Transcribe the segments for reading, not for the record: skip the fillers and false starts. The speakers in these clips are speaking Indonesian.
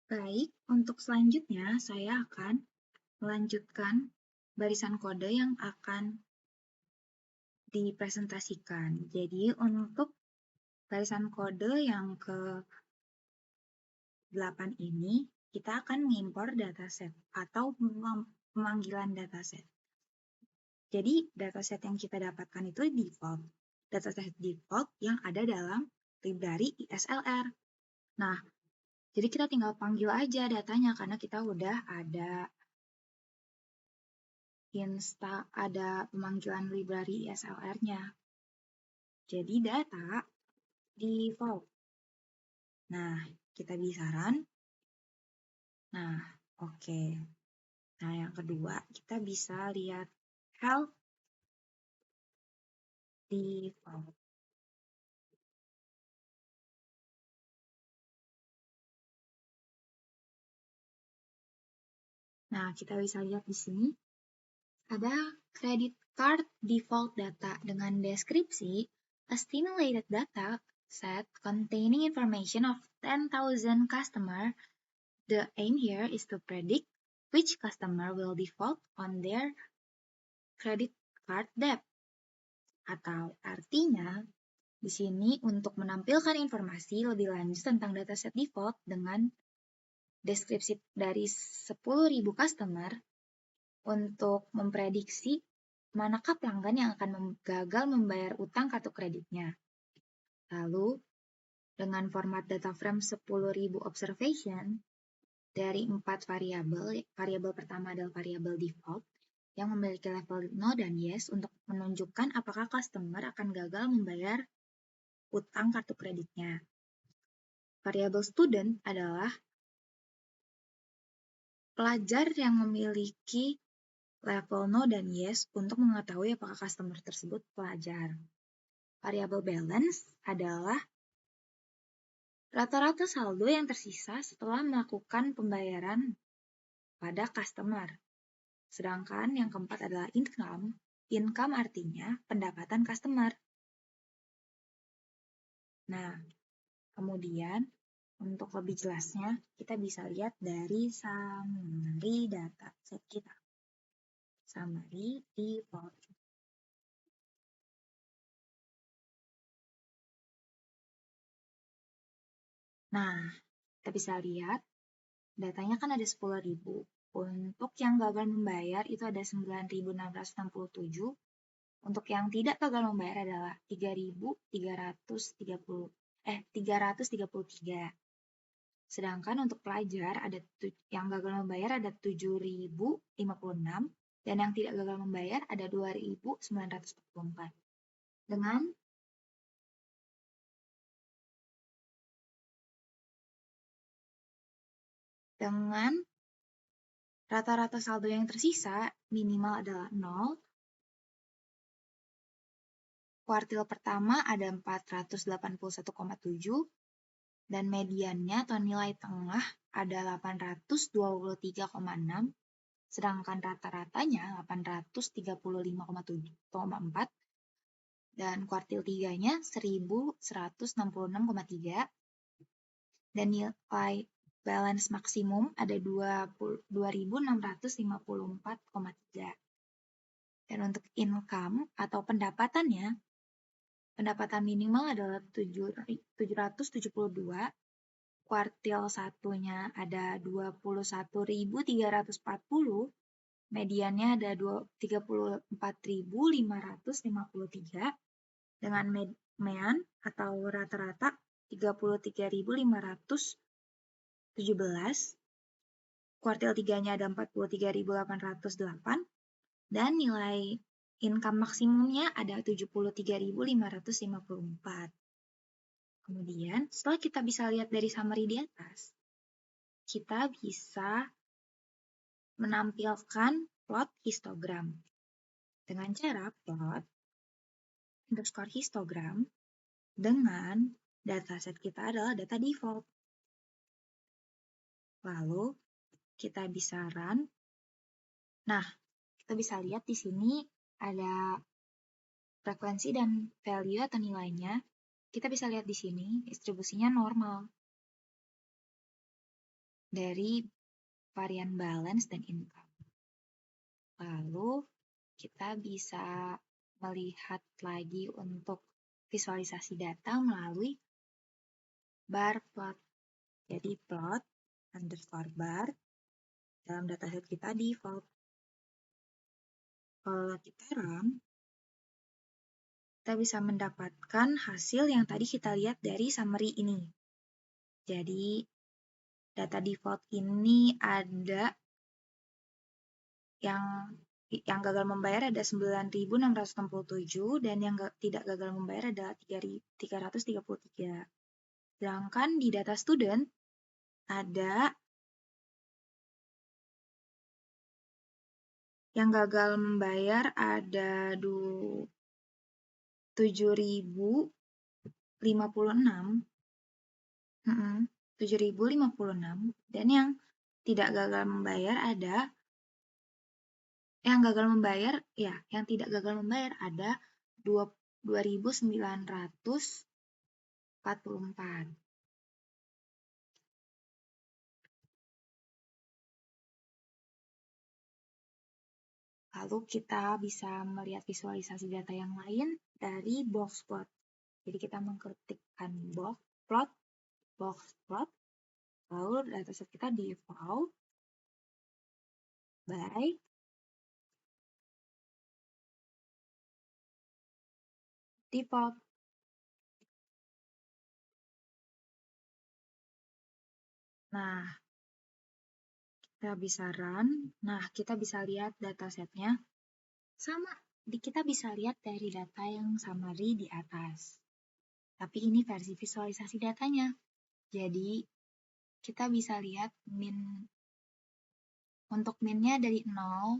Baik, untuk selanjutnya saya akan melanjutkan barisan kode yang akan dipresentasikan. Jadi untuk barisan kode yang ke-8 ini, kita akan mengimpor dataset atau pemanggilan dataset. Jadi dataset yang kita dapatkan itu default. Dataset default yang ada dalam library ISLR. Nah, jadi kita tinggal panggil aja datanya karena kita udah ada pemanggilan library ISLR-nya. Jadi data default. Nah, kita bisa run. Nah, oke. Nah, yang kedua, kita bisa lihat health default. Nah, kita bisa lihat di sini ada credit card default data dengan deskripsi a stimulated data set containing information of 10,000 customer. The aim here is to predict which customer will default on their credit card debt. Atau artinya, di sini untuk menampilkan informasi lebih lanjut tentang dataset default dengan deskripsi dari 10.000 customer untuk memprediksi manakah pelanggan yang akan gagal membayar utang kartu kreditnya. Lalu, dengan format data frame 10.000 observation dari 4 variabel pertama adalah variabel default yang memiliki level no dan yes untuk menunjukkan apakah customer akan gagal membayar utang kartu kreditnya. Variabel student adalah pelajar yang memiliki level no dan yes untuk mengetahui apakah customer tersebut pelajar. Variabel balance adalah rata-rata saldo yang tersisa setelah melakukan pembayaran pada customer. Sedangkan yang keempat adalah income. Income artinya pendapatan customer. Nah, kemudian untuk lebih jelasnya, kita bisa lihat dari summary dataset kita. Summary default. Nah, kita bisa lihat datanya kan ada 10.000. Untuk yang gagal membayar itu ada 9.667. Untuk yang tidak gagal membayar adalah 333. Sedangkan untuk pelajar ada yang gagal membayar ada 7.056 dan yang tidak gagal membayar ada 2.944. Dengan rata-rata saldo yang tersisa minimal adalah 0. Kuartil pertama ada 481,7 dan mediannya atau nilai tengah ada 823,6, sedangkan rata-ratanya 835,4 dan kuartil 3-nya 1166,3 dan nilai balance maksimum ada 2.654,3. Dan untuk income atau pendapatannya, pendapatan minimal adalah 772, kuartil 1-nya ada 21.340, mediannya ada 34.553, dengan median atau rata-rata 33.517, kuartil 3-nya ada 43.808, dan nilai income maksimumnya ada 73.554. Kemudian, setelah kita bisa lihat dari summary di atas, kita bisa menampilkan plot histogram. Dengan cara plot underscore histogram dengan dataset kita adalah data default. Lalu, kita bisa run. Nah, kita bisa lihat di sini ada frekuensi dan value atau nilainya. Kita bisa lihat di sini distribusinya normal. dari varian balance dan income. Lalu kita bisa melihat lagi untuk visualisasi data melalui bar plot. Jadi plot underscore bar dalam dataset kita default. Kalau kita run, kita bisa mendapatkan hasil yang tadi kita lihat dari summary ini. Jadi data default ini ada yang gagal membayar ada 9.667 dan yang tidak gagal membayar ada 333. Sedangkan di data student ada yang gagal membayar ada 7.056. 7.056 dan yang tidak gagal membayar ada yang tidak gagal membayar ada 2.944. Lalu kita bisa melihat visualisasi data yang lain dari box plot. Jadi kita mengketikkan box plot, lalu dataset kita default by default. Nah, kita bisa run. Nah, kita bisa lihat datasetnya sama. Kita bisa lihat dari data yang summary di atas. Tapi ini versi visualisasi datanya. Jadi, kita bisa lihat untuk minnya dari 0.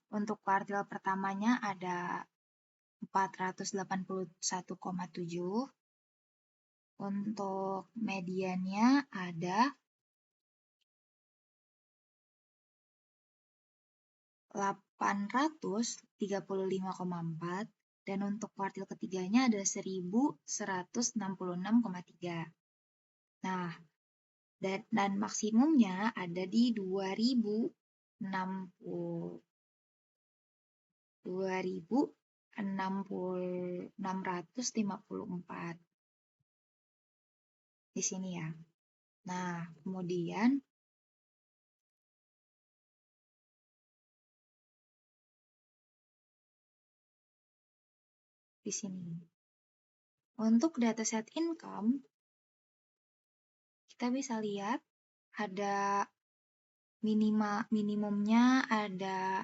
Untuk kuartil pertamanya ada 481,7. Untuk mediannya ada 835,4 dan untuk kuartil ketiganya ada 1.166,3. Nah, dan maksimumnya ada di 2.654 di sini ya. Nah, kemudian di sini. Untuk dataset income, kita bisa lihat ada minimumnya ada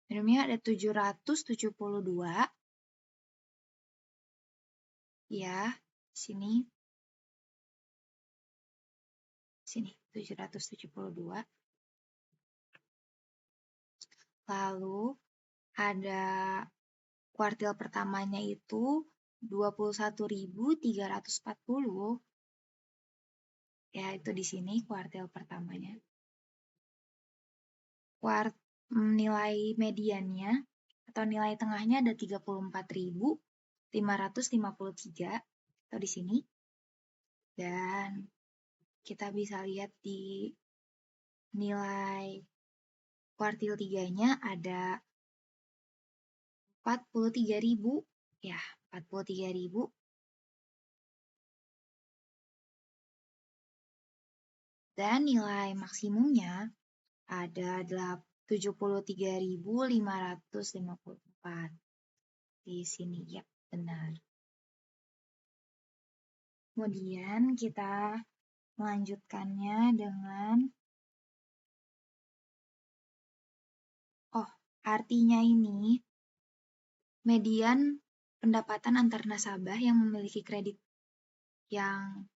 minimumnya ada 772. Ya, sini 772. Lalu ada kuartil pertamanya itu 21.340. Ya, itu di sini kuartil pertamanya. Nilai mediannya atau nilai tengahnya ada 34.553 atau di sini. Dan kita bisa lihat di nilai kuartil 3-nya ada 43.000. Ya, 43.000. Dan nilai maksimumnya ada 73.554. Di sini, ya, benar. Kemudian kita melanjutkannya dengan artinya ini median pendapatan antar nasabah yang memiliki kredit yang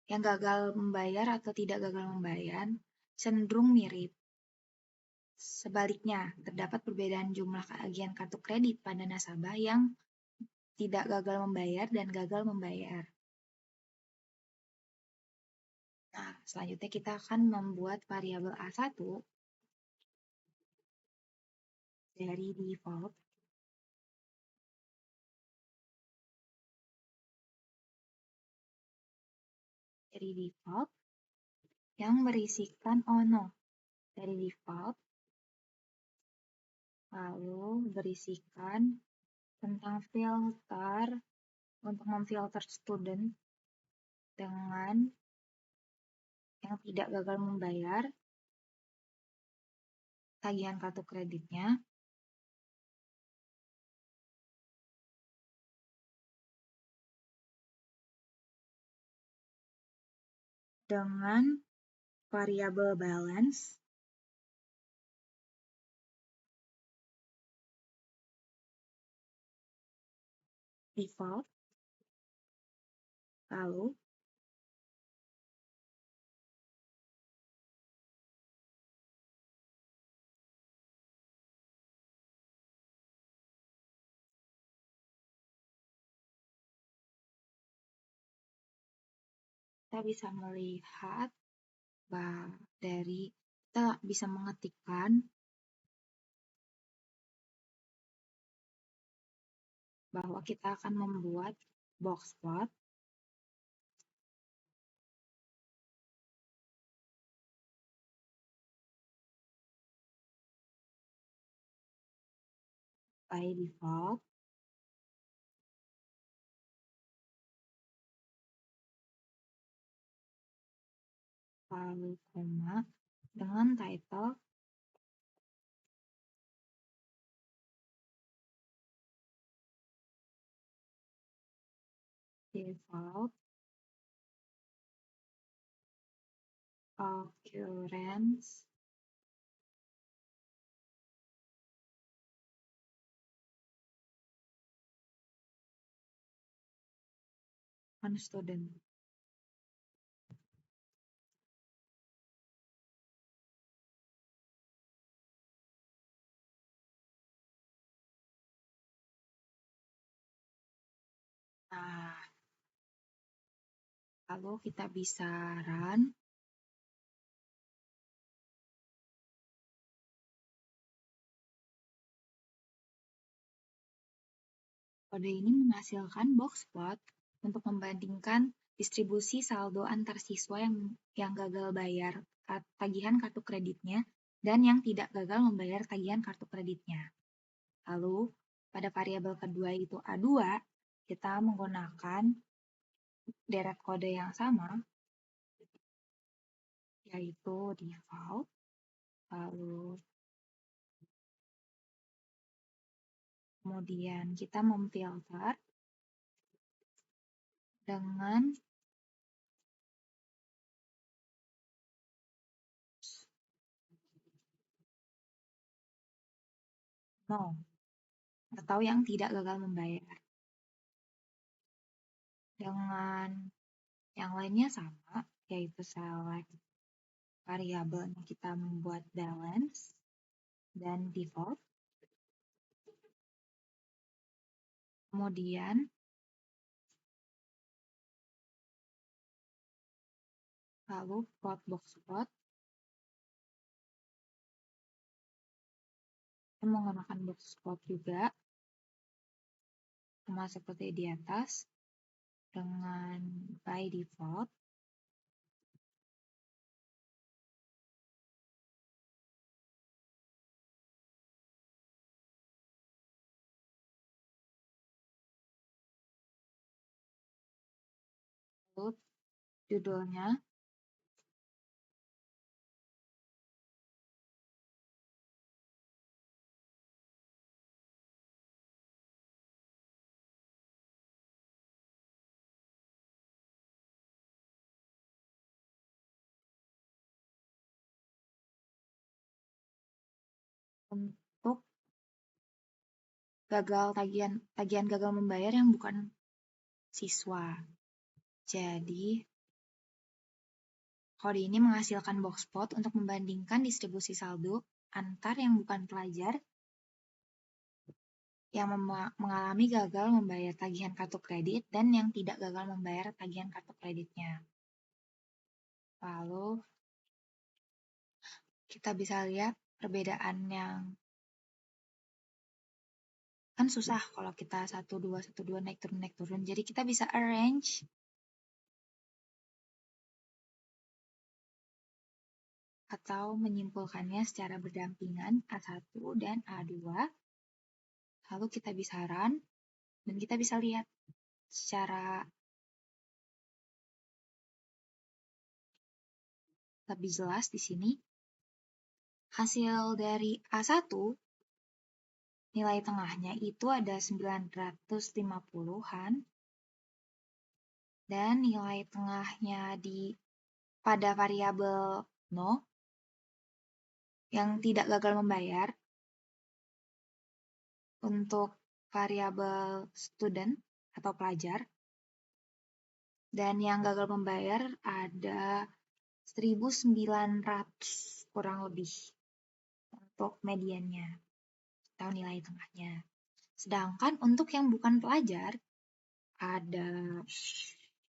gagal membayar atau tidak gagal membayar cenderung mirip. Sebaliknya, terdapat perbedaan jumlah tagihan kartu kredit pada nasabah yang tidak gagal membayar dan gagal membayar. Nah, selanjutnya kita akan membuat variabel A1 dari default yang berisikan dari default lalu berisikan tentang filter untuk memfilter student dengan yang tidak gagal membayar tagihan kartu kreditnya dengan variabel balance default lalu kita bisa melihat kita bisa mengetikkan bahwa kita akan membuat box plot by default lalu koma dengan title default occurrence on student. Nah, lalu kita bisa run. Kode ini menghasilkan box plot untuk membandingkan distribusi saldo antar siswa yang gagal bayar tagihan kartu kreditnya dan yang tidak gagal membayar tagihan kartu kreditnya. Lalu, pada variabel kedua itu A2, kita menggunakan deret kode yang sama, yaitu default, lalu kemudian kita memfilter dengan no atau yang tidak gagal membayar. Dengan yang lainnya sama, yaitu select variabelnya kita membuat balance dan default. Kemudian lalu plot box plot kita menggunakan box plot juga sama seperti di atas dengan by default lalu judulnya untuk tagihan gagal membayar yang bukan siswa. Jadi kode ini menghasilkan box plot untuk membandingkan distribusi saldo antar yang bukan pelajar yang mengalami gagal membayar tagihan kartu kredit dan yang tidak gagal membayar tagihan kartu kreditnya. Lalu kita bisa lihat perbedaan yang Kan susah kalau kita 1, 2 naik turun. Jadi kita bisa arrange atau menyimpulkannya secara berdampingan A1 dan A2. Lalu kita bisa run dan kita bisa lihat secara lebih jelas di sini. Hasil dari A1 nilai tengahnya itu ada 950-an dan nilai tengahnya pada variabel no yang tidak gagal membayar untuk variabel student atau pelajar, dan yang gagal membayar ada 1900 kurang lebih untuk mediannya atau nilai tengahnya. Sedangkan untuk yang bukan pelajar,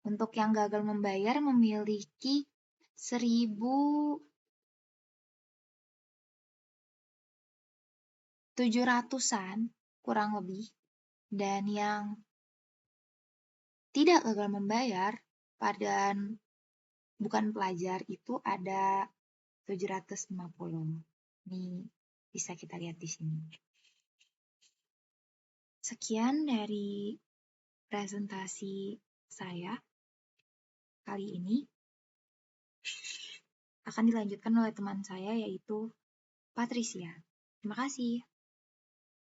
untuk yang gagal membayar memiliki 1700-an kurang lebih, dan yang tidak gagal membayar pada bukan pelajar itu ada 750. Ini bisa kita lihat di sini. Sekian dari presentasi saya kali ini. Akan dilanjutkan oleh teman saya yaitu Patricia. Terima kasih.